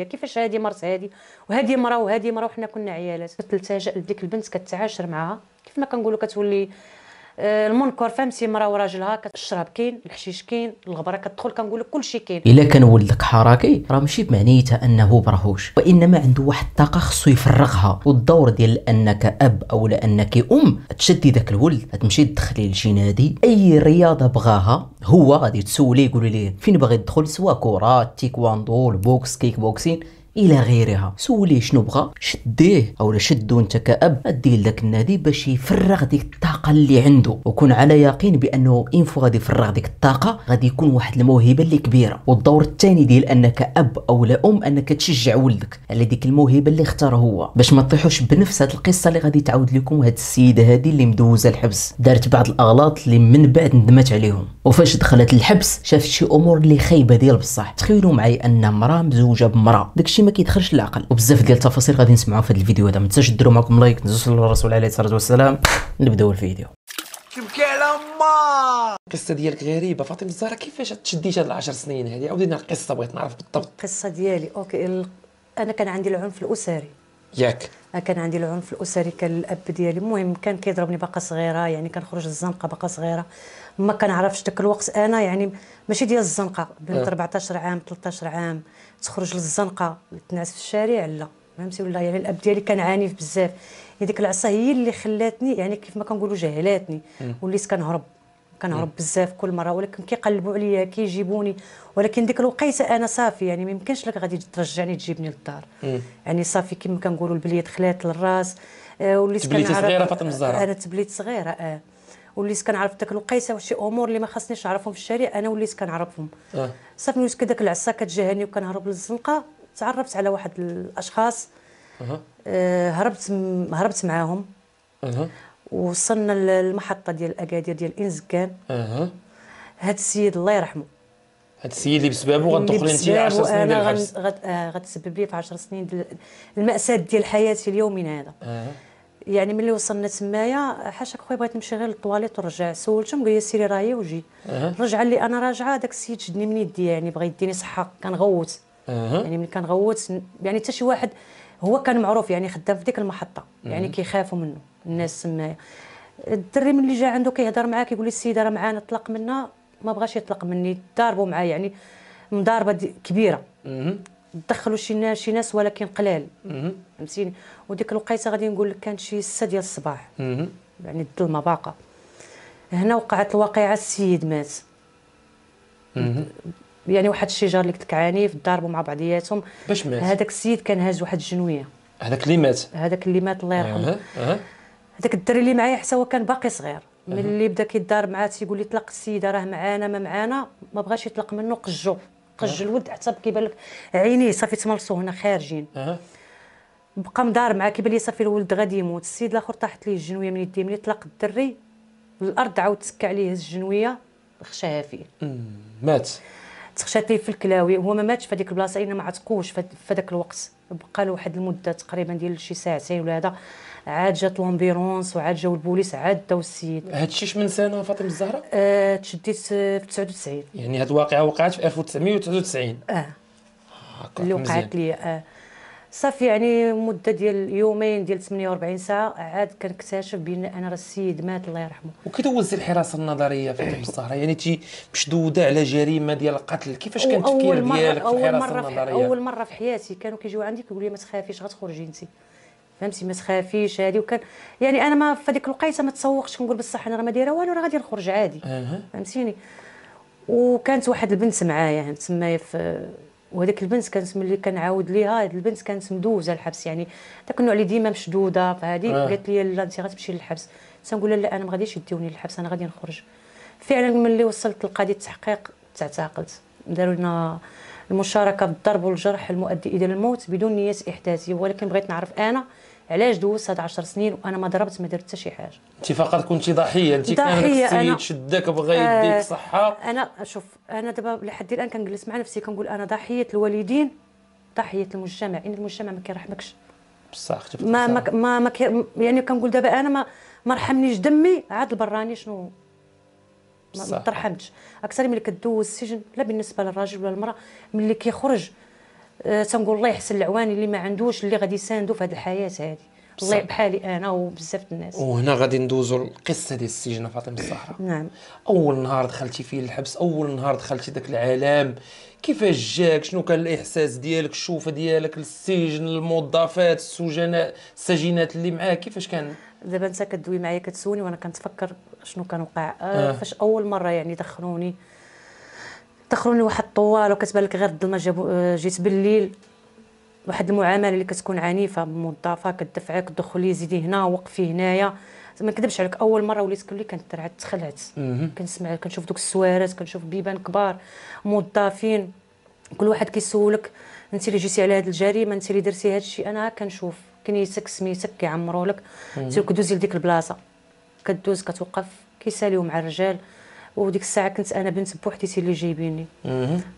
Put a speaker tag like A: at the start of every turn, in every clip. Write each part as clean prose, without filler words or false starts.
A: كيفاش هذه مرت هذه وهذه مرة وهذه مرة وحنا كنا عيالات. كتلتجأ لديك البنت كتعاشر معها كيف ما كنقولوا كتولي المنكر. فهمتي، مرة وراجلها كتشرب، كاين الحشيش، كاين الغبره كتدخل، كنقول لك كلشي كاين.
B: الا كان ولدك حركي راه ماشي بمعنيتها انه برهوش، وانما عنده واحد الطاقه خصو يفرغها. والدور ديال انك اب او انك ام تشدي داك الولد، تمشي تدخليه لشي نادي، اي رياضه بغاها هو غادي تسوليه يقول ليه فين باغي تدخل، سواء كره، تيكواندو، البوكس، كيك بوكسين الى غيرها. سوليه شنو بغى، شديه او شدو انت كاب، دير لك النادي باش يفرغ ديك الطاقه اللي عنده، وكون على يقين بانه انفو غادي يفرغ ديك الطاقه غادي يكون واحد الموهبه اللي كبيره. والدور الثاني ديال انك اب او ام انك تشجع ولدك على ديك الموهبه اللي اختار هو، باش ما تطيحوش بنفس هاد القصه اللي غادي تعاود لكم هاد السيده هذه اللي مدوزه الحبس، دارت بعض الاغلاط اللي من بعد ندمت عليهم، وفاش دخلت الحبس شافت شي امور اللي خايبه ديال بصح. تخيلوا معايا ان امراه مزوجه بمراه، داكشي ما كيدخلش العقل. وبزاف ديال التفاصيل غادي نسمعوا في هذا الفيديو هذا. ما تنساوش ديروا معكم لايك، تنزلوا للرسول عليه الصلاه والسلام. نبداو الفيديو.
C: تبكي على ما القصه ديالك غريبه فاطمه الزهراء، كيفاش تشديت هاد 10 سنين هذه؟ عاودي لنا القصه، بغيت نعرف بالضبط.
A: القصه ديالي اوكي. انا كان عندي العنف الاسري.
C: ياك
A: كان عندي العنف الاسري، كان الاب ديالي المهم كان كيضربني باقا صغيره، يعني كنخرج للزنقه باقا صغيره، ما كنعرفش داك الوقت انا يعني ماشي ديال الزنقه. بنت 14 عام 13 عام تخرج للزنقه تنعس في الشارع، لا فهمتي ولا؟ يعني الاب ديالي كان عنيف بزاف. ديك العصا هي اللي خلاتني يعني كيف ما كنقولوا جهلاتني، وليت كنهرب بزاف كل مره، ولكن كيقلبوا عليا كيجيبوني، ولكن ديك الوقيته انا صافي يعني ما يمكنش لك غادي ترجعني تجيبني للدار. يعني صافي كما كنقولوا البليه دخلات للراس. وليت
C: تبليتي صغيره فاطمه الزهراء؟
A: انا تبليت صغيره وليت كنعرف داك الوقيته وشي امور اللي ما خاصنيش نعرفهم في الشارع انا وليت كنعرفهم. صافي وليت كداك العصا كتجاهلني وكنهرب للزنقه. تعرفت على واحد الاشخاص، هربت معاهم، وصلنا للمحطه ديال اكادير ديال انزكان. هاد السيد الله يرحمه،
C: هاد السيد اللي بسببه غتدخلي انت 10 سنين ديال الحبس،
A: غتسبب لي في 10 سنين المأساة ديال حياتي اليومين هذا. يعني ملي وصلنا تمايا حاشاك خويا بغيت نمشي غير للطواليت ورجع، سولتهم قال لي سيري راهي وجي. رجع لي انا راجعه، داك السيد شدني من يدي، يعني بغى يديني صحه، كنغوت. يعني ملي كنغوت يعني حتى شي واحد، هو كان معروف يعني خدام في ديك المحطه، يعني كيخافوا منه الناس تمايا. الدري ملي جا عنده كيهضر معاه كيقول لي السيده راه معانا طلق منا، ما بغاش يطلق مني، ضاربوا معايا يعني مضاربه كبيره. دخلوا شي ناس ولكن قلال، فهمتيني. وديك الوقيته غادي نقول لك كانت شي 6 ديال الصباح، يعني الظلمه باقا. هنا وقعت الواقعه، السيد مات. يعني واحد الشجار اللي قلت لك عنيف، ضاربوا مع بعضياتهم.
C: باش مات
A: هذاك السيد كان هاز واحد الجنويه.
C: هذاك اللي مات
A: الله يرحمه. هذاك الدري اللي معايا حتى هو كان باقي صغير. ملي بدا كيدار معاه تيقول لي طلق السيده راه معانا ما معانا، ما بغاش يطلق منه، قج الولد حتى كيبان لك عينيه صافي تملصوا هنا خارجين. بقى مدار معاه كيبان لي صافي الولد غادي يموت. السيد الاخر طاحت ليه الجنويه من يديه، ملي طلق الدري الارض عاود تسكى عليه الجنويه، خشاها فيه.
C: مات،
A: تخشات ليه في الكلاوي. هو ما ماتش في هذيك البلاصه، ما عتقوش في ذاك الوقت. بقى له واحد المده تقريبا ديال شي ساعتين ولا هذا، عاد جات لومبيرونس وعاد جاو البوليس، عاد داو السيد.
C: هادشي من سنه فاطمه الزهراء؟
A: تشديت في 99.
C: يعني هاد الواقعه وقعت في 1999
A: اللي وقعت لي. صافي يعني مده ديال يومين ديال 48 ساعه عاد كنكتشف بان انا راه السيد مات الله يرحمه.
C: وكي دوزتي الحراسه النظريه فاطمه الزهراء، يعني تي مشدوده على جريمه ديال القتل، كيفاش كان التفكير ديالك في الحراسه النظريه؟
A: اول مره في حياتي كانوا كيجيو عندي كيقولوا لي ما تخافيش غتخرجي انت، فهمتي، ما تخافيش هذه. وكان يعني انا ما في هذيك الوقيته ما تسوقش كنقول بصح انا راه ما دايره والو، راه غادي نخرج عادي. فهمتيني. وكانت واحد البنت معايا تمايا في، وهذيك البنت كانت ملي كنعاود ليها، هذه البنت كانت مدوزه الحبس، يعني داك النوع اللي ديما مشدوده. فهذه قالت لي لا انت غتمشي للحبس. تنقول لها لا انا ما غاديش يديوني للحبس، انا غادي نخرج. فعلا ملي وصلت لقضيه التحقيق تعتقلت، داروا لنا المشاركه بالضرب والجرح المؤدي الى الموت بدون نيه احداثيه. ولكن بغيت نعرف انا علاش دوزت هاد 10 سنين وانا ما ضربت ما درت حتى شي حاجه.
C: انت فقط كنتي ضحيه؟ انت كان السيد شدك بغى يديك صحه؟
A: انا شوف، انا دابا لحد الان كنجلس مع نفسي كنقول انا ضحيه الوالدين، ضحيه المجتمع، ان المجتمع ما كيرحمكش
C: بصح اختي
A: ما يعني كنقول دابا انا ما رحمنيش دمي، عاد البراني شنو ما ترحمتش. اكثر ملي كدوز السجن، لا بالنسبه للراجل ولا المراه، ملي كيخرج تنقول الله يحسن العوان اللي ما عندوش اللي غادي يساندو في هذه الحياه هذه، الله بحالي انا وبزاف الناس.
C: وهنا غادي ندوزو القصه ديال السجن فاطمه الزهراء.
A: نعم.
C: اول نهار دخلتي فيه الحبس، اول نهار دخلتي داك العالم، كيفاش جاك؟ شنو كان الاحساس ديالك، الشوفه ديالك للسجن، الموظفات، السجناء، السجينات اللي معاك، كيفاش كان؟
A: دابا انت كدوي معايا كتسولني وانا كنتفكر شنو كان وقع. فاش اول مره يعني دخلوني واحد الطوال وكتبان لك غير الظلمه. جيت بالليل، واحد المعامله اللي كتكون عنيفه، موظفه كتدفعك دخلي زيدي هنا وقفي هنايا. ما نكذبش عليك، اول مره وليت كنولي كنترعد، تخلعت. كنسمع كنشوف دوك السوارات، كنشوف بيبان كبار موظفين، كل واحد كيسولك انت اللي جيتي على هذه الجريمه، انت اللي درتي هذا الشيء. انا كنشوف كنيتك سميتك كيعمروا لك، تيقول دوزي لديك البلاصه، كدوز كتوقف كيساليو مع الرجال. وديك الساعه كنت انا بنت بوحديتي اللي جايبيني.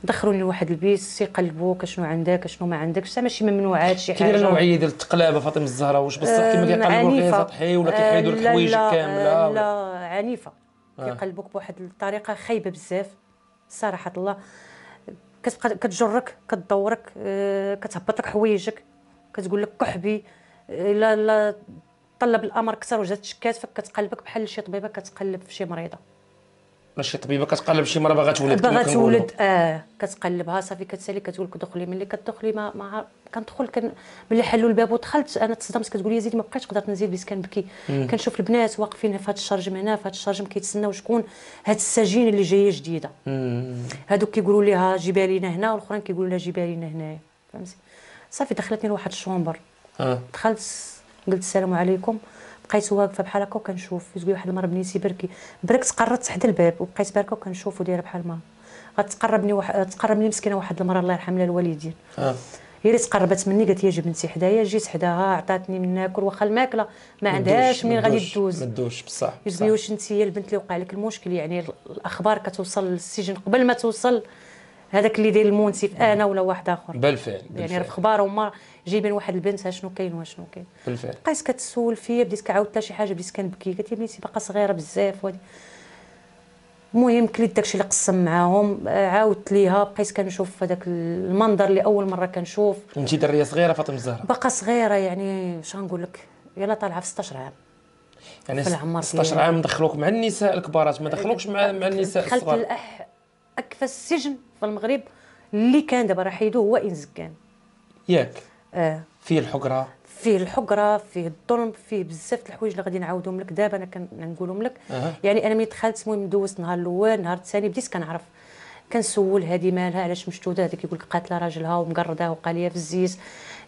A: دخلوني لواحد البيت يقلبوك شنو عندك شنو ما عندكش، ماشي ممنوعات شي حاجه.
C: كاين نوعيه ديال التقلابه فاطمه الزهراء، واش بصح كيما كيقلبوك غير سطحي ولا كيحيدوا لك حوايجك كامله؟
A: لا عنيفه. كيقلبوك بواحد الطريقه خايبه بزاف صراحه الله. كتبقى كتجرك كتدورك، كتهبط لك حوايجك، كتقول لك كحبي، لا طلب الامر كثر وجات شكات فك، كتقلبك بحال شي طبيبه كتقلب في شي مريضه.
C: ماشي طبيبه كتقلب شي مرة باغا تولد،
A: باغا تولد كتقلبها صافي كتسالي كتقول لك دخلي. ملي كتدخلي ما كندخل ملي حلوا الباب ودخلت انا تصدمت، كتقول لي زيدي ما بقيتش قدرت نزيد بديت كنبكي. كنشوف البنات واقفين في هذا الشرجم هنا، في هذا الشرجم كيتسناو شكون هاد السجين اللي جايه جديده. هادوك كيقولوا ليها جيبها لينا هنا، والاخرين كيقولوا لها جيبها لينا هنايا، فهمتي. صافي دخلتني لواحد الشومبر. دخلت قلت السلام عليكم، بقيت واقفه بحال هكا وكنشوف. تقول واحد المره بنيتي بركت قررت حدا الباب وبقيت باركه وكنشوف ودايره بحال ما تقربني مسكينه واحد المره الله يرحم لها الوالدين. هي اللي تقربت مني قالت لي جيب بنتي حدايا، جيت حداها عطاتني من ناكل، واخا الماكله ما عندهاش منين غادي تدوز.
C: ما تدوش بصح.
A: قلت لي واش انت هي البنت اللي وقع لك المشكل؟ يعني الاخبار كتوصل للسجن قبل ما توصل هذاك اللي داير المنسف انا ولا واحد اخر.
C: بالفعل
A: يعني الاخبار هما جايبين واحد البنت شنو كاين وشنو كاين.
C: بالفعل
A: بقيت كتسول فيا، بديت كعاودت لها شي حاجه، بديت كنبكي. قالت لي بنتي باقا صغيره بزاف وهادي. المهم كليت داكشي اللي قسم معاهم، عاودت ليها، بقيت كنشوف هذاك المنظر اللي اول مره كنشوف.
C: وانت دريه صغيره فاطمه الزهراء؟
A: باقا صغيره يعني شنو نقول لك، يلا طالعه في 16 عام.
C: يعني 16 عام دخلوك مع النساء الكبارات، ما دخلوكش مع النساء الصغار؟
A: دخلت اكفى السجن في المغرب اللي كان دابا راه حيدوه هو انزكان.
C: ياك فيه الحقره،
A: فيه الظلم، فيه بزاف د الحوايج اللي غادي نعاودهم لك دابا انا كنقولهم لك. يعني انا ملي دخلت المهم دوزت نهار الاول، نهار الثاني بديت كنعرف، كنسول هذه مالها علاش مشدوده، هذا كيقول لك قاتله راجلها ومقرده وقاليه في الزيت،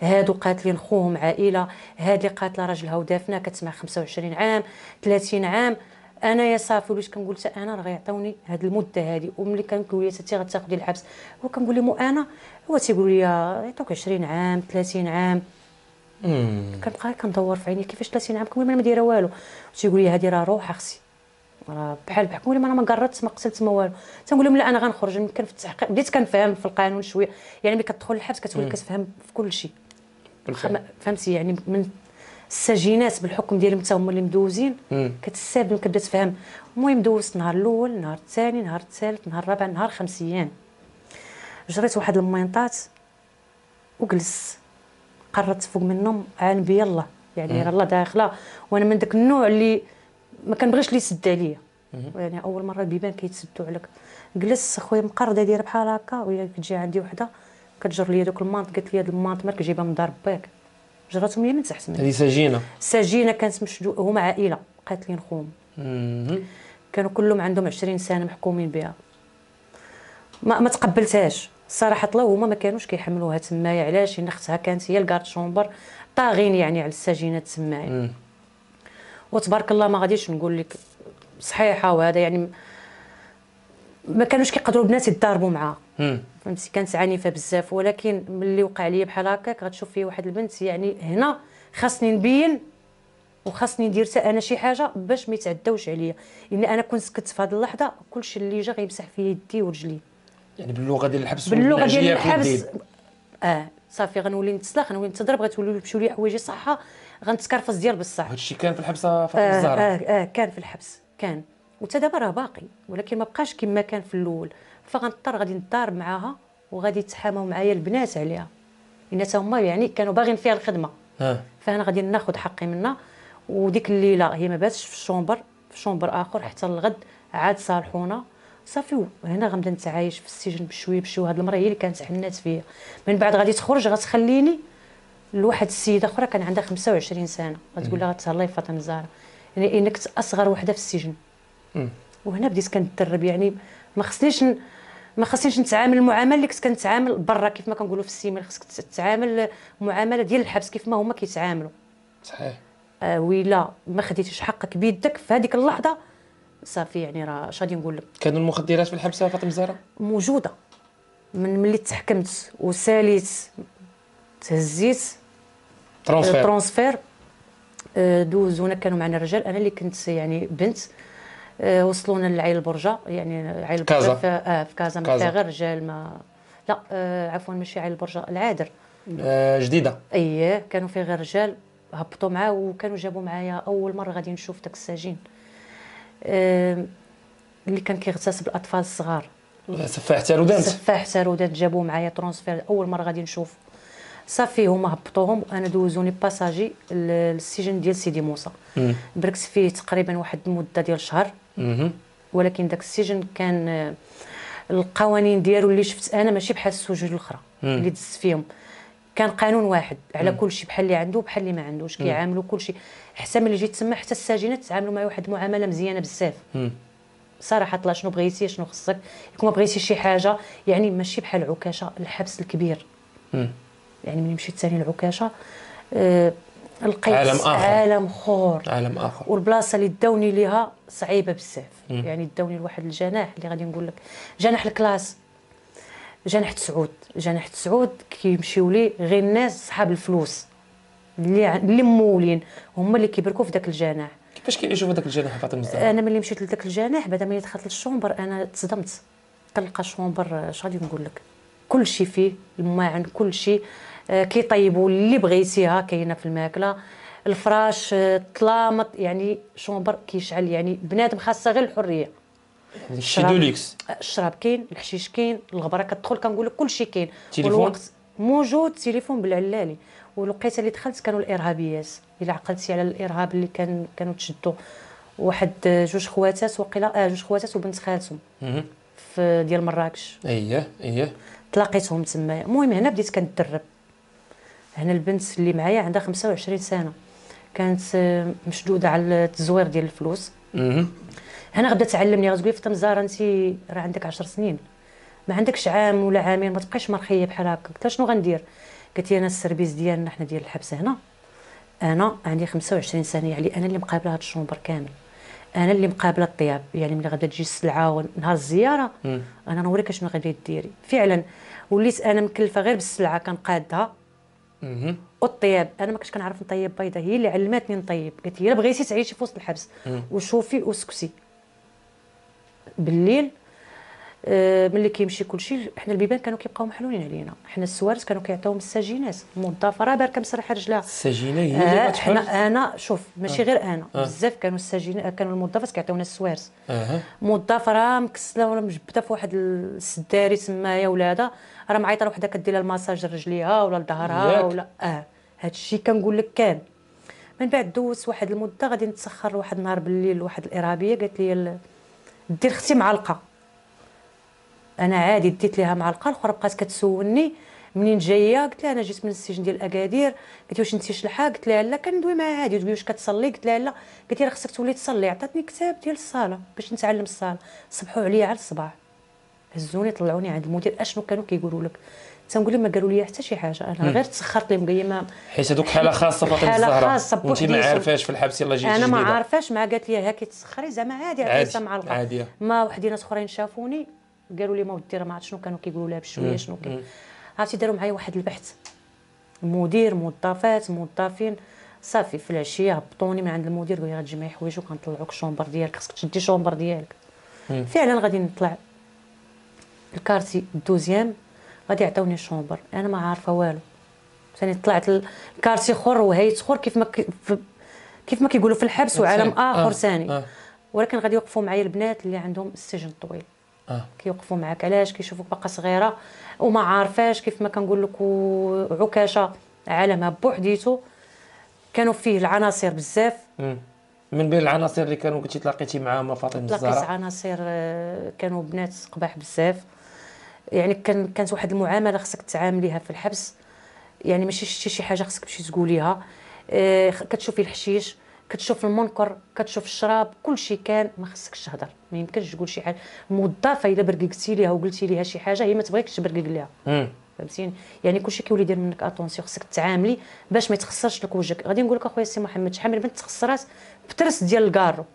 A: هادو قاتلين خوهم عائله، هذه قاتله راجلها ودافنه كتسمع 25 عام 30 عام. انا يا صافي وليت كنقول حتى انا راه غيعطيوني هذه المده هذه. وملي كنقول لي حتى غتاخذي الحبس، هو كنقول لهم انا، هو تيقول لي يعطوك 20 عام 30 عام. كنبقى كندور في عيني كيفاش 30 عام، كنقول انا ما دايره والو. تيقول لي هذه راه روح اختي، راه بحال كنقول لهم انا ما قررت ما قتلت ما والو. تنقول لهم لا انا غنخرج. يمكن في التحقيق بديت كنفهم في القانون شويه، يعني ملي كتدخل للحبس كتولي كتفهم في كل شيء. فهمتي يعني من السجينات بالحكم ديالهم حتى هما اللي مدوزين كتستافد كتبدا تفهم. المهم دوزت نهار الاول، نهار الثاني، نهار الثالث، نهار الرابع، نهار 5 ايام. جريت واحد المينطات وجلست، قررت فوق منهم عان بيا الله، يعني الله داخله. وانا من داك النوع اللي ما كنبغيش اللي يسد عليا. يعني اول مره البيبان كيتسدوا عليك. جلست اخويا مقرده دايره بحال هكا، وهي كتجي عندي وحده كتجر لي دوك المانط، قالت لي هاد المانط مالك جايبها من دار باك. جراتهم لي من تحت مني.
C: هذه سجينه كانت
A: هما عائله قاتلين خوهم. كانوا كلهم عندهم 20 سنه محكومين بها. ما تقبلتهاش صراحه الله. هما ما كانوش كيحملوها تمايا، علاش؟ لان اختها كانت هي الكارت شومبر طاغين يعني على السجينات تمايا. وتبارك الله ما غاديش نقول لك صحيحه، وهذا يعني ما كانوش كيقدروا البنات يتضاربوا معاها. فهمتي كانت عنيفه بزاف. ولكن ملي وقع لي بحال هكاك غتشوف فيه واحد البنت، يعني هنا خاصني نبين وخاصني ندير حتى انا شي حاجه باش ما يتعداوش عليا. لان انا كنت سكت في هذه اللحظه كلشي اللي جا غيمسح في يدي ورجلي.
C: يعني باللغه ديال الحبس،
A: باللغه ديال الحبس صافي غنولي نتسلخ، غنولي نتضرب، غتولي يمشيو لي حوايجي صحه، غنتكرفص ديال بصح.
C: هذا الشيء كان في الحبس فاطمه الزهراء؟
A: كان في الحبس كان، وتا دابا راه باقي، ولكن ما بقاش كما كان في الاول. فغنضطر غادي نضارب معاها وغادي يتحاموا معايا البنات عليها. لان حتى هما يعني كانوا باغيين فيها الخدمه. فانا غادي ناخذ حقي منها. وديك الليله هي ما باتش في شومبر اخر حتى الغد، عاد صالحونا صافي. هنا غنبدا نتعايش في السجن بشويه بشويه. هاد المراه هي اللي كانت حنات فيا. من بعد غادي تخرج غتخليني لواحد السيده اخرى كان عندها 25 سنه، غتقول لها تهلاي فاطمه الزهراء، يعني انك اصغر وحده في السجن. وهنا بديت كنتدرب، يعني ما خصنيش نتعامل المعامله اللي كنت كنتعامل برا، كيف ما كنقولوا في السيمين خصك تتعامل معامله ديال الحبس كيف ما هما كيتعاملوا.
C: صحيح.
A: ويلا ما خديتيش حقك بيدك في هذيك اللحظه صافي، يعني راه اش غادي نقول لك.
C: كانوا المخدرات في الحبس فاطمه الزهراء
A: موجوده من ملي تحكمت وساليت تهزيت ترونسفير. دوزونا كانوا معنا الرجال، انا اللي كنت يعني بنت. وصلونا لعين البرجه، يعني عين البرجه في كازا. ما فيها غير رجال، ما لا عفوا ماشي عين البرجه، العادر
C: جديده.
A: اييه كانوا فيه غير رجال. هبطوا معاه وكانوا جابوا معايا اول مره غادي نشوف داك السجين اللي كان كيغتصب الاطفال الصغار.
C: سفاح تارودانت
A: جابوه معايا ترونسفير اول مره غادي نشوف. صافي هما هبطوهم وانا دوزوني باساجي للسجن ديال سيدي موسى. بركت فيه تقريبا واحد المده ديال شهر. ولكن داك السجن كان القوانين ديالو اللي شفت انا ماشي بحال السجون الاخرى اللي دزت فيهم. كان قانون واحد على كل شيء، بحال اللي عنده بحال اللي ما عندوش، كيعاملوا كل شيء. حتى ملي جيت تما حتى الساجنات تعاملوا معايا واحد المعامله مزيانه بزاف. صراحه طلع شنو بغيتي شنو خصك، كون ما بغيتي شي حاجه يعني ماشي بحال العكاشه الحبس الكبير. يعني ملي مشيت ثاني العكاشه لقيت عالم اخر. والبلاصه اللي داوني ليها صعيبه بزاف. يعني داوني لواحد الجناح اللي غادي نقول لك جناح الكلاس، جناح تسعود كيمشيو ليه غير الناس صحاب الفلوس اللي مولين، هما اللي كيبركوا في داك الجناح.
C: كيفاش كيعيشوا في داك الجناح فاطمه الزهراء؟
A: انا ملي مشيت لذاك الجناح بعد ملي دخلت للشومبر انا تصدمت. كنلقى شومبر اش غادي نقول لك، كل شيء فيه الماعن، كل شيء كيطيبوا اللي بغيتيها كاينه في الماكله، الفراش طلامط، يعني شومبر كيشعل. يعني بنادم خاصه غير الحريه.
C: شي دوليكس.
A: الشراب كاين، الحشيش كاين، الغبره كتدخل كنقول لك كل شيء كاين.
C: والوقت
A: موجود تليفون بالعلالي. والوقيته اللي دخلت كانوا الارهابيات. الا عقلتي على الارهاب اللي كانوا تشدوا واحد جوج خواتات وقيلا جوج خواتات وبنت خالتهم في ديال مراكش.
C: اييه
A: تلاقيتهم تما. المهم هنا بديت كنتدرب. هنا البنت اللي معايا عندها 25 سنه، كانت مشدوده على التزوير ديال الفلوس. هنا غدا تعلمني، غتقولي فاطمه الزهراء انت راه عندك 10 سنين، ما عندكش عام ولا عامين، ما تبقيش مرخيه بحال هكا. قلت لها شنو غندير؟ قالت لي انا السيرفيس ديالنا حنا ديال الحبس هنا، انا عندي 25 سنه، يعني انا اللي مقابله هاد الشومبر كامل، انا اللي مقابله الطياب. يعني ملي غادا تجي السلعه نهار الزياره انا نوريك شنو غادي ديري. فعلا وليت انا مكلفه غير بالسلعه كنقادها. والطياب انا ما كنتش كنعرف نطيب بيضه، هي اللي علمتني نطيب. قالت لي الا بغيتي تعيشي في وسط الحبس وشوفي وسكتي بالليل. ملي كيمشي كلشي حنا البيبان كانوا كيبقاو محلولين علينا. حنا السوارت كانوا كيعطيوهم السجينات، الموظفه راه باركه مسرحه رجلها.
C: السجينه هي اللي كتحل.
A: انا شوف ماشي غير انا، بزاف كانوا السجين، كانوا الموظفات كيعطيونا السوارت. موظفه راه مكسله ولا مجبده في واحد السداري تمايا ولادها، راه معيطه لوحده كدير لها الماساج لرجليها ولا لظهرها ولا هادشي كنقول لك كان. من بعد دوزت واحد المده غادي نتسخر واحد النهار بالليل واحد الارهابيه قالت لي دير اختي معلقه. انا عادي ديت ليها معلقه. الاخرى بقات كتسولني منين جايه، قلت لها انا جيت من السجن ديال اكادير. قالت لي واش انت شلحه؟ قلت لها لا كندوي معاها عادي. تقولي واش كتصلي؟ قلت لها لا. قالت لي راه خصك تولي تصلي. عطاتني كتاب ديال الصلاه باش نتعلم الصلاه. صبحوا عليا على الصباح، هزوني طلعوني عند المدير. اشنو كانوا كيقولوا لك؟ تنقول لهم ما قالوا لي حتى شي حاجه، انا غير تسخرت لهم قايله ما
C: حيت هذوك حاله خاصه فاطمه الزهراء
A: وانت
C: ما عارفاش في الحبس يلاه جيتي
A: انا
C: جديده.
A: ما عارفاش مع قالت لي ها كيتسخري زعما عادي عطيتها معلقه
C: عاديه.
A: ما وحدينات اخرين شافوني قالوا لي ما ودي راه ما عرفت شنو كانوا كيقولوا لها بشويه شنو كاين. عرفتي داروا معايا واحد البحث، مدير موظفات موظفين. صافي في العشيه هبطوني من عند المدير قال لي غتجمعي حوايجك وغنطلعوك الشومبر ديالك، خصك تشدي شومبر ديالك. فعلا غادي نطلع الكارتي الدوزيام غادي يعطيوني الشومبر، انا ما عارفه والو. ثاني طلعت الكارتي اخر وهيت اخر كيف ما كيقولوا في الحبس وعالم اخر ثاني. ولكن غادي يوقفوا معايا البنات اللي عندهم السجن الطويل. كيوقفوا معاك علاش كيشوفوك باقا صغيره وما عارفاش كيف ما كنقول لك. وعكاشه عالمها بوحديتو، كانوا فيه العناصر بزاف.
C: من بين العناصر اللي كانوا كنتي تلاقيتي معاهم فاطمه الزهراء؟
A: تلاقيت عناصر كانوا بنات قباح بزاف. يعني كانت واحد المعامله خصك تعامليها في الحبس، يعني ماشي شي حاجه خصك تمشي تقوليها. كتشوفي الحشيش، كتشوف المنكر، كتشوف الشراب، كلشي كان ما خصكش تهضر، ما يمكنش تقول شي حاجه. الموظفه الا برققتي ليها وقلتي ليها شي حاجه هي ما تبغيكش تبرقق ليها. فهمتيني؟ يعني كلشي كيولي يدير منك اتونسيون، خصك تعاملي باش ما يتخسرش لك وجهك. غادي نقول لك اخويا السي محمد، شحال من بنت تخسرات بترس ديال الكارو.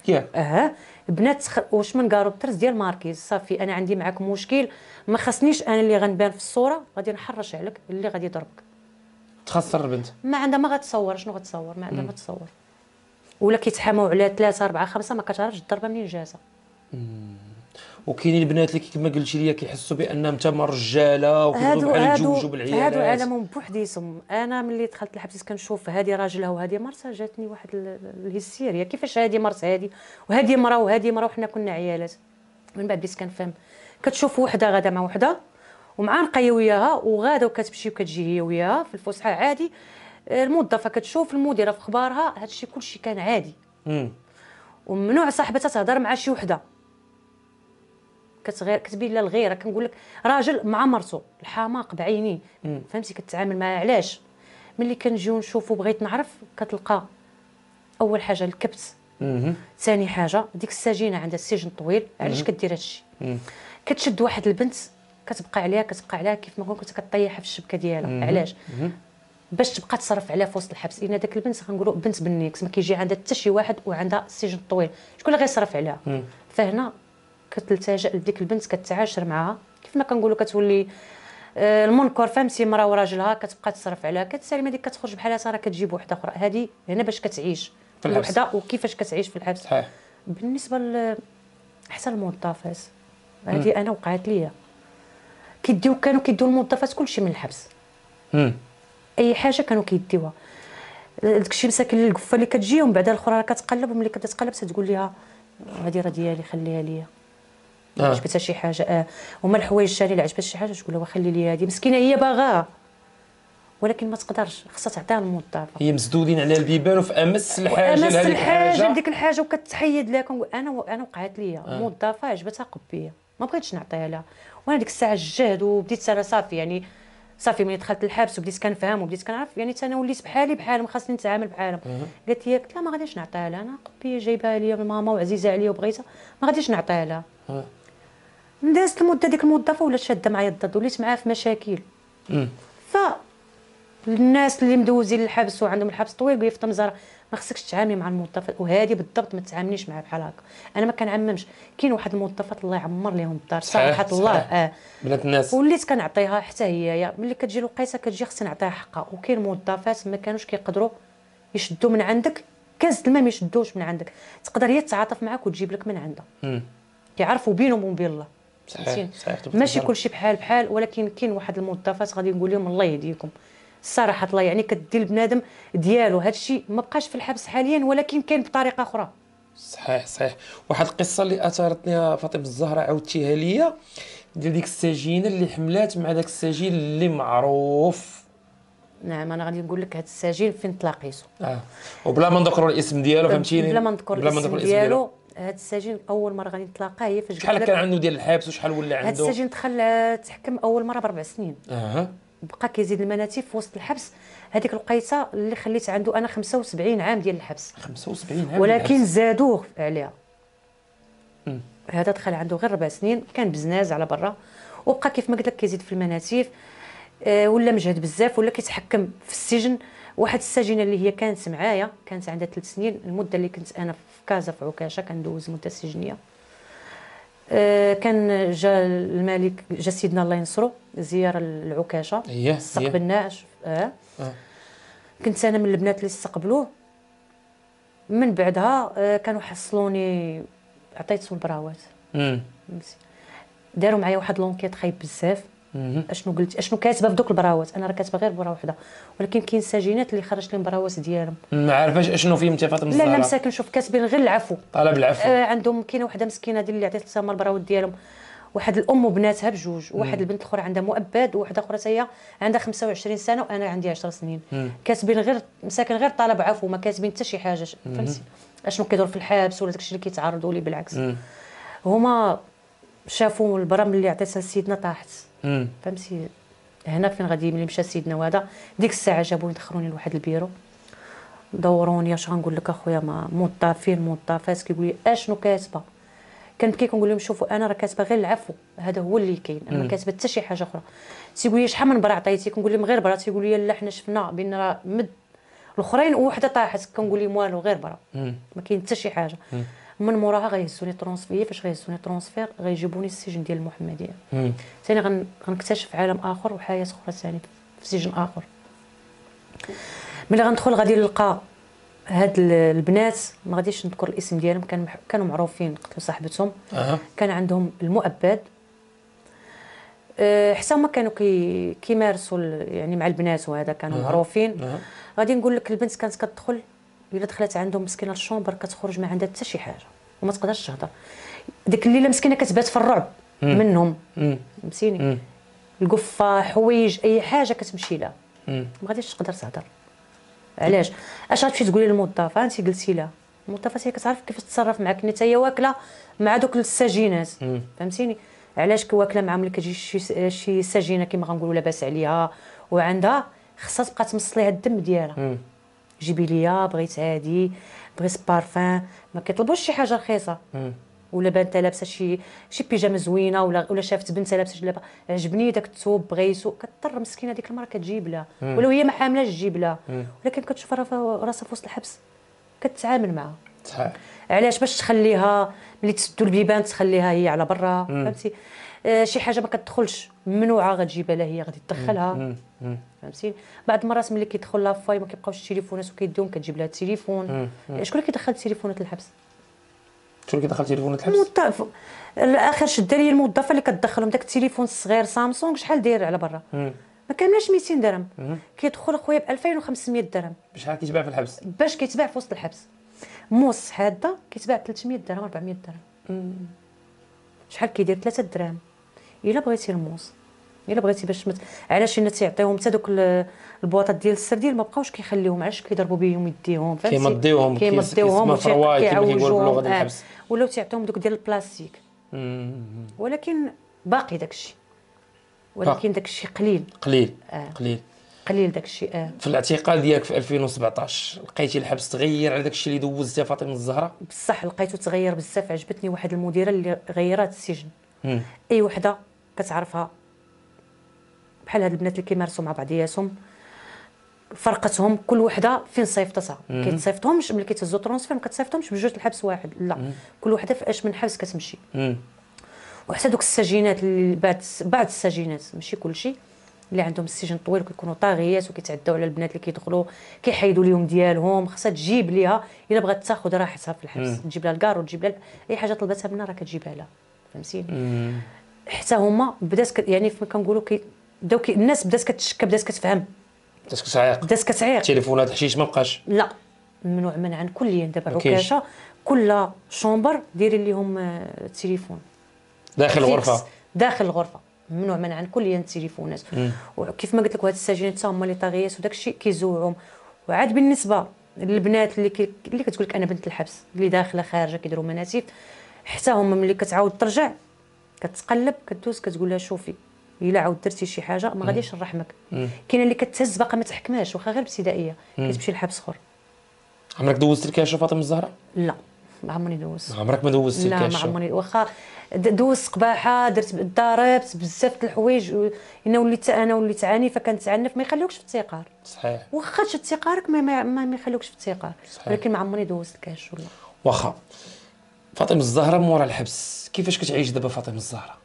C: ياك
A: بنات واش من كارو بترس ديال ماركيز. صافي انا عندي معاك مشكل، ما خصنيش انا اللي غنبان في الصوره، غادي نحرش عليك اللي غادي يضربك.
C: تخسر البنت
A: ما عندها ما غتصور، شنو غتصور؟ ما عندها ما تصور. ولا كيتحاموا على 3 4 5 ما كتعرفش الضربه منين جازه.
C: وكاينين البنات اللي كما قلتي لي كيحسوا بانهم تما رجاله وكيبغيو بحال يتزوجوا بالعيالات.
A: هادو عالمهم بوحديتهم. انا ملي دخلت الحبس كنشوف هذه راجلها وهذه مرتها، جاتني واحد الهستيريا. كيفاش هذه مرت هذه وهذه مرا وهذه مرا وحنا كنا عيالات؟ من بعد بديت كنفهم. كتشوف وحده غاده مع وحده ومعانقه وياها وغاده وكتمشي وكتجي هي وياها في الفسحه عادي. الموظفه كتشوف المديره في اخبارها، هادشي كلشي كان عادي. وممنوع صاحبتها تهضر مع شي وحده. كتبين لها الغيره. كنقول لك راجل مع مرته الحماق بعينيه. فهمتي؟ كتعامل معاه. علاش؟ ملي كنجيو نشوفو بغيت نعرف، كتلقى اول حاجه الكبت. ثاني حاجه ديك السجينه عندها السجن طويل. علاش كدير هادشي؟ كتشد واحد البنت كتبقى عليها كيف ما كنت كطيحها في الشبكه ديالها. علاش؟ باش تبقى تصرف عليها في وسط الحبس. ان داك البنت كنقولوا بنت بالنيكس، ما كيجي عندها حتى شي واحد وعندها السجن طويل، شكون اللي غيصرف عليها؟ فهنا كتلتجا لديك البنت، كتعاشر معها كيف ما كنقولوا، كتولي المنكر. فهمتي؟ مرا وراجلها كتبقى تصرف عليها. كتسالي ديك كتخرج بحالها راه كتجيب وحده اخرى. هذه هنا باش كتعيش الوحده وكيفاش كتعيش في الحبس.
C: صحيح.
A: بالنسبه حتى الموظفات، هذه انا وقعت ليا. كانوا كيديو الموظفات كلشي من الحبس. اي حاجه كانوا كيديوها. داكشي مساكن القفه اللي كتجي ومن بعد الاخرى كتقلب، وملي كتبدا تقلب تقول لها هذه راه ديالي خليها ليا. عجبتها شي حاجه وما الحوايج الشاري اللي عجبتها شي حاجه تقول لها خلي لي هذه مسكينه هي باغاها ولكن ما تقدرش، خصها تعطيها الموظفه. هي
C: مسدودين على البيبان وفي امس الحاجه لهذيك الحاجه
A: ديك الحاجه وكتحيد لها. كنقول انا وقعت ليا موظفه عجبتها قبيه ما بغيتش نعطيها لها. وانا ديك الساعه الجهد وبديت انا صافي يعني صافي ملي دخلت الحبس وبديت كنفهم وبديت كنعرف يعني انا وليت بحالهم خاصني نتعامل بحالهم. قالت لي قلت لها ما غاديش نعطيها لها، انا قبيه جايبها ليا ماما وعزيزه عليا وبغيتها ما غاديش نعطيها لها. دازت المده ديك الموظفه ولات شاده معايا الضد، وليت معاها في مشاكل. ف الناس اللي مدوزين للحبس وعندهم الحبس طويل قال لي في طنجره ما خصكش تعاملي مع الموظفات، وهذه بالضبط ما تعامليش معها بحال هكا. انا ما كنعممش. كاين واحد الموظفات الله يعمر لهم الدار صراحه الله
C: بنات الناس
A: وليت كنعطيها حتى هي ملي كتجي الوقيته كتجي خصني نعطيها حقها. وكاين موظفات ما كانوش كيقدروا يشدوا من عندك كاس الماء، ما يشدوش من عندك. تقدر هي تتعاطف معاك وتجيب لك من عندها. كيعرفوا بينهم وبين الله.
C: صحيح
A: ماشي كلشي بحال ولكن كاين واحد الموظفات غادي نقول لهم الله يهديكم الصراحه الله. يعني كدي البنادم ديالو. هذا الشيء ما بقاش في الحبس حاليا ولكن كاين بطريقه اخرى.
C: صحيح. واحد القصه اللي اثارتني فاطمه الزهراء عاودتيها ليا ديال ديك السجينه اللي حملات مع داك السجين اللي معروف.
A: نعم انا غادي نقول لك هذا السجين فين تلاقيتو.
C: وبلا ما نذكروا الاسم ديالو فهمتيني.
A: بلا ما نذكر الاسم ديالو. هذا السجين اول مره غادي نتلاقاه هي فاش
C: شحال كان عنده ديال الحبس وشحال ولا عنده؟
A: هذا السجين دخل تحكم اول مره ب4 سنين. بقى كيزيد المناتيف في وسط الحبس. هذيك الوقيته اللي خليت عنده انا 75 عام ديال الحبس.
C: 75 عام
A: ولكن زادوه عليها. هذا دخل عنده غير 4 سنين، كان بزناز على برا وبقى كيف ما قلت لك كيزيد في المناتيف. ولا مجهد بزاف ولا كيتحكم في السجن. واحد السجينه اللي هي كانت معايا كانت عندها 3 سنين. المده اللي كنت انا في كازا في عكاشه كندوز مده سجنيه. كان جا الملك جا سيدنا الله ينصرو زياره للعكاشه استقبلناه. كنت انا من البنات اللي استقبلوه. من بعدها كانوا حصلوني عطيتهم البراوات. داروا معايا واحد لونكيت خايب بزاف اشنو قلت اشنو كاتبه في دوك البراوات، انا راه كاتبه غير برا وحده، ولكن كاين سجينات اللي خرجت لهم براوات ديالهم
C: ما عارفاش اشنو فيهم انت فاطمه الزهراء.
A: لا مساكن، شوف كاتبين غير العفو،
C: طلب العفو.
A: عندهم كاينه وحده مسكينه اللي عطيت لها البراوات ديالهم، واحد الام وبناتها بجوج، وواحد البنت الاخرى عندها مؤبد، وواحده اخرى هي عندها 25 سنه وانا عندي 10 سنين. كاتبين غير مساكن غير طلب عفو، ما كاتبين حتى شي حاجه. فهمتي اشنو كيدور في الحبس ولا داكشي اللي كيتعرضوا ليه؟ بالعكس هما شافوا البرام اللي عطيتها لسيدنا طاحت. فهمتي هنا فين غادي ملي مشى سيدنا، وهذا ديك الساعه جابوني دخلوني لواحد البيرو، دوروني اش غنقول لك اخويا، ما موظفين موظفات كيقول لي اشنو كاتبه، كنبكي كنقول لهم شوفوا انا راه كاتبه غير العفو، هذا هو اللي كاين، انا ما كاتبه حتى شي حاجه اخرى. تيقول لي شحال من برا عطيتي؟ كنقول لهم غير برا. تيقول لي لا حنا شفنا بان راه مد الاخرين وحده طاحت، كنقول لهم والو غير برا، ما كاين حتى شي حاجه. من موراها غيهزوني ترونسفير، فاش غيهزوني ترونسفير غيجيبوني السجن ديال المحمديه ثاني، غنكتشف عالم اخر وحياه اخرى ثاني في سجن اخر. ملي غندخل غادي نلقى هاد البنات، ما غاديش نذكر الاسم ديالهم، كانوا معروفين، قتلوا صاحبتهم. كان عندهم المؤبد، حتى هما كانوا كيمارسوا يعني مع البنات، وهذا كانوا معروفين. غادي نقول لك البنت كانت كتدخل، الا دخلت عندهم مسكينه الشومبر كتخرج ما عندها حتى شي حاجه وما تقدرش تهضر. ديك الليله مسكينه كتبات في الرعب منهم، فهمتيني، القفه حوايج اي حاجه كتمشي لها ما غاديش تقدر تهضر. علاش؟ اش غتمشي تقولي للموظفه؟ انت قلتي لها الموظفه هي كتعرف كيفاش تتصرف معاك، نتا هي واكله مع دوك السجينات. فهمتيني علاش واكله معاهم؟ ملي كتجي شي سجينه كما غنقولوا لاباس عليها وعندها، خصها تبقى تمص ليها الدم ديالها. جيبي ليا بغيت هادي، بغيت بارفان، ما كيطلبوش شي حاجه رخيصه. ولا بنت لابسه شي بيجامه زوينه، ولا شافت بنت لابسه جلابه عجبني داك الثوب بغيتو، كضطر مسكينه ديك المراه كتجيب لها، ولو هي ما حاملاش تجيب لها، ولكن كتشوف راسها في وسط الحبس كتعامل معها.
C: صحيح.
A: علاش؟ باش تخليها ملي تسدوا البيبان تخليها هي على برا. فهمتي شي حاجه ما كتدخلش ممنوعه غتجيبها لها هي، غادي تدخلها. فهمتي بعض المرات ملي كيدخل لها فاي ما كيبقاوش التليفونات وكيديهم، كتجيب لها التليفون. شكون اللي كيدخل التليفونات للحبس؟
C: شكون اللي كيدخل تليفونات الحبس؟
A: الموظف. الاخر شده لي الموظفه اللي كتدخلهم داك التليفون الصغير سامسونج، شحال داير على برا؟ ما كاملاش 200 درهم. كيدخل اخويا ب 2500 درهم.
C: بشحال كيتباع في الحبس؟
A: باش كيتباع في وسط الحبس موس حاده كيتباع ب 300 درهم 400 درهم. شحال كيدير؟ 3 دراهم. الا بغيتي الموس، الا بغيتي باش علاش الناس تيعطيوهم حتى دوك البواطات ديال السردين ما بقاوش كيخليوهم، علاش كيضربوا بهم يديهم؟
C: فهمتي كيمضيوهم
A: كيعوجوهم، ولاو تيعطيوهم دوك ديال البلاستيك. ولكن باقي داكشي، ولكن داكشي قليل قليل داكشي.
C: في الاعتقال ديالك في 2017 لقيتي الحبس تغير على داكشي اللي دوزتي فاطمه الزهراء؟
A: بصح لقيتو تغير بزاف. عجبتني واحد المديره اللي غيرات السجن. اي وحده كتعرفها بحال هاد البنات اللي كيمارسوا مع بعضياتهم، فرقتهم كل وحده فين صيفطتها. كيتصيفطهمش ملي كيتهزوا ترونسفير، ما كتصيفطهمش بجوج الحبس واحد، لا كل وحده في اش من حبس كتمشي. وحتى دوك السجينات اللي بعض السجينات ماشي كلشي اللي عندهم السجن طويل كيكونوا طاغيات وكيتعداو على البنات اللي كيدخلوا، كيحيدوا لهم ديالهم. خاصها تجيب ليها الا بغات تاخذ راحتها في الحبس، تجيب لها الكار وتجيب لها اي حاجه طلبتها منها راه كتجيبها لها. فهمتيني حتى هما بدات يعني كنقولوا بداو الناس بدات كتشكى، بدات كتفهم، بدات كتعيق.
C: تليفونات الحشيش ما بقاش،
A: لا ممنوع منعا كليا. دابا عكاشه كل شومبر دايرين لهم التليفون داخل الغرفه ممنوع منعا كليا التليفونات. وكيف ما قلت لك هاد السجينات حتى هما اللي طاغيات وداك الشيء كيزوعوهم. وعاد بالنسبه للبنات اللي كتقول لك انا بنت الحبس اللي داخله خارجه كيديروا مناسيف، حتى هما ملي كتعاود ترجع كتقلب كدوز كتقول لها شوفي الا عاود درتي شي حاجه ما غاديش نرحمك. كاينه اللي كتهز باقا ما تحكماش واخا غير ابتدائيه كتمشي للحبس اخر.
C: عمرك دوزت الكاشه فاطمه الزهراء؟
A: لا ما عمرني دوزت.
C: عمرك ما دوزت الكاشه؟
A: لا ما عمرني، واخا دوزت قباحه، درت ضربت بزاف د الحوايج. انا وليت عنيفه، كنتعنف ما يخليوكش في التيقار.
C: صحيح.
A: واخا تشد تيقارك ما يخليوكش في التيقار، ولكن ما عمرني دوزت الكاش ولا.
C: واخا فاطمه الزهراء مورا الحبس كيفاش كتعيش دابا فاطمه الزهراء؟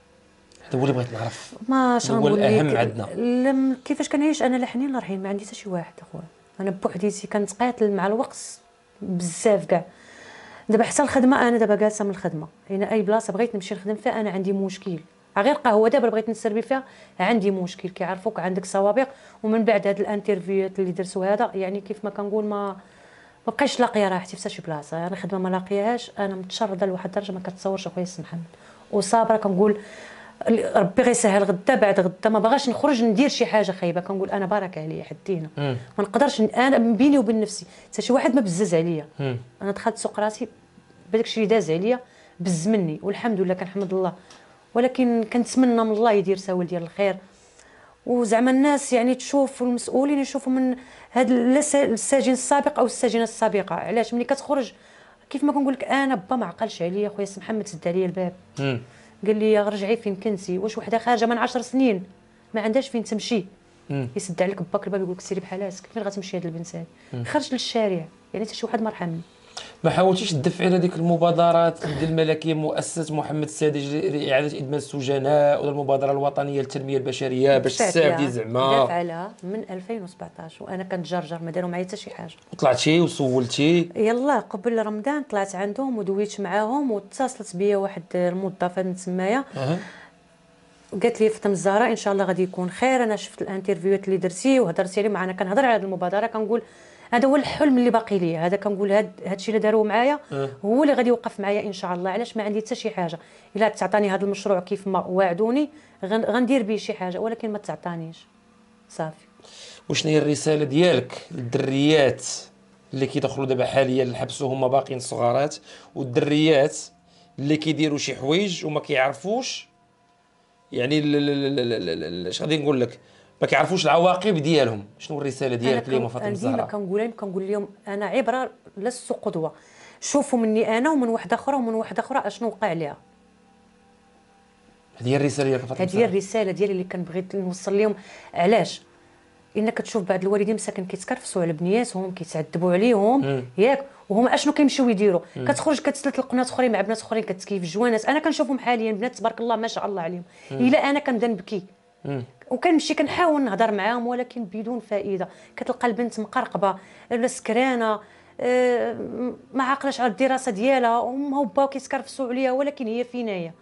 C: هذا هو اللي بغيت نعرف.
A: ما
C: هو الاهم عندنا.
A: كيفاش كنعيش انا لحنين الله يرحم، ما عندي حتى شي واحد اخويا. انا بوحديتي كنتقاتل مع الوقت بزاف كاع. دابا حتى الخدمه انا دابا جالسه من الخدمه، هنا اي بلاصه بغيت نمشي نخدم فيها انا عندي مشكل غير قهوه دابا بغيت نسربي فيها عندي مشكل، كيعرفوك عندك سوابق. ومن بعد هاد الانترفيوهات اللي درتو هذا يعني كيف ما كنقول ما بقيتش لاقيه راحتي في شي بلاصه، يعني خدمه ما لاقياهاش. انا متشرده لواحد الدرجه ما كتصورش اخويا السي محمد، وصابره كنقول ربي غيسهل غدا بعد غدا. ما باغاش نخرج ندير شي حاجه خايبه، كنقول انا بارك عليا حدينا ما نقدرش انا بيني وبين نفسي حتى شي واحد ما بزز عليا. انا دخلت سوق راسي بداك الشيء اللي داز عليا بز مني، والحمد لله كنحمد الله. ولكن كنتمنى من الله يدير ساول ديال الخير، وزعما الناس يعني تشوف والمسؤولين يشوفوا من هذا السجين السابق او السجينه السابقه. علاش ملي كتخرج كيف ما كنقول لك انا با ما عقلش عليا خويا سي محمد، سد عليا الباب قال لي رجعي فين كنتي. واش وحده خارجه من 10 سنين ما عندهاش فين تمشي يسد عليك باك الباب يقول لك سيري بحال هكا، فين غتمشي هاد البنت هادي؟ خرج للشارع، يعني حتى شي واحد ما رحمني.
C: ما حاولتيش تدفعي على ديك المبادرات ديال الملكيه، مؤسسه محمد السادس لاعاده ادمان السجناء، ولا المبادره الوطنيه للتنميه البشريه باش تساعدي زعما؟
A: دافع عليها من 2017 وانا كنتجرجر ما داروا معايا حتى شي حاجه.
C: طلعتي وسولتي؟
A: يلا قبل رمضان طلعت عندهم ودويت معاهم، واتصلت بيا واحد الموظفه من تمايا قالت لي فاطمه الزهراء ان شاء الله غادي يكون خير. انا شفت الانترفيوهات اللي درتي وهضرتي عليه معنا، كنهضر على هذه المبادره كنقول هذا هو الحلم اللي باقي لي، هذا كنقول هذا الشيء اللي داروه معايا هو اللي غادي يوقف معايا ان شاء الله. علاش ما عندي حتى شي حاجه، الا تعطاني هذا المشروع كيف ما وعدوني غندير به شي حاجه، ولكن ما تعطانيش صافي.
C: وشنو هي الرساله ديالك للدريات اللي كيدخلوا دابا حاليا للحبس وهما باقيين صغارات، والدريات اللي كيديروا شي حوايج وما كيعرفوش يعني اش غادي نقول لك، ما كيعرفوش العواقب ديالهم؟ شنو الرساله ديالك ليهم فاطمه الزهراء؟
A: كنقول لهم انا عبره لست قدوه، شوفوا مني انا ومن واحده اخرى ومن واحده اخرى اشنو وقع لها.
C: هذه هي الرساله ديالك فاطمه الزهراء؟
A: هذه هي الرساله ديالي اللي كنبغي نوصل لهم. علاش؟ انك تشوف بعض الوالدين مساكن كيتكرفسوا على بنياتهم كيتعذبوا عليهم ياك، وهما اشنو كيمشيو يديروا؟ كتخرج كتسلط القنات اخرين مع بنات اخرين كتكيف جوانات. انا كنشوفهم حاليا بنات تبارك الله ما شاء الله عليهم، الا انا كنبدا نبكي وكنمشي كنحاول نهضر معاهم ولكن بدون فائده. كتلقى البنت مقرقبه ولا سكرانه ما عاقلاش على الدراسه ديالها، امها وباها كيتكرفسوا عليها ولكن هي فينايه.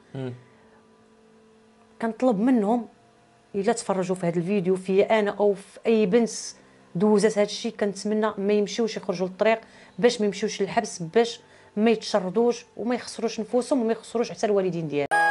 A: كنطلب منهم الا تفرجوا في هذا الفيديو فيا انا او في اي بنت دوزات هذا الشيء، كنتمنى ما يمشيوش يخرجوا للطريق باش ما يمشيوش للحبس، باش ما يتشردوش وما يخسروش نفوسهم وما يخسروش حتى الوالدين ديالهم.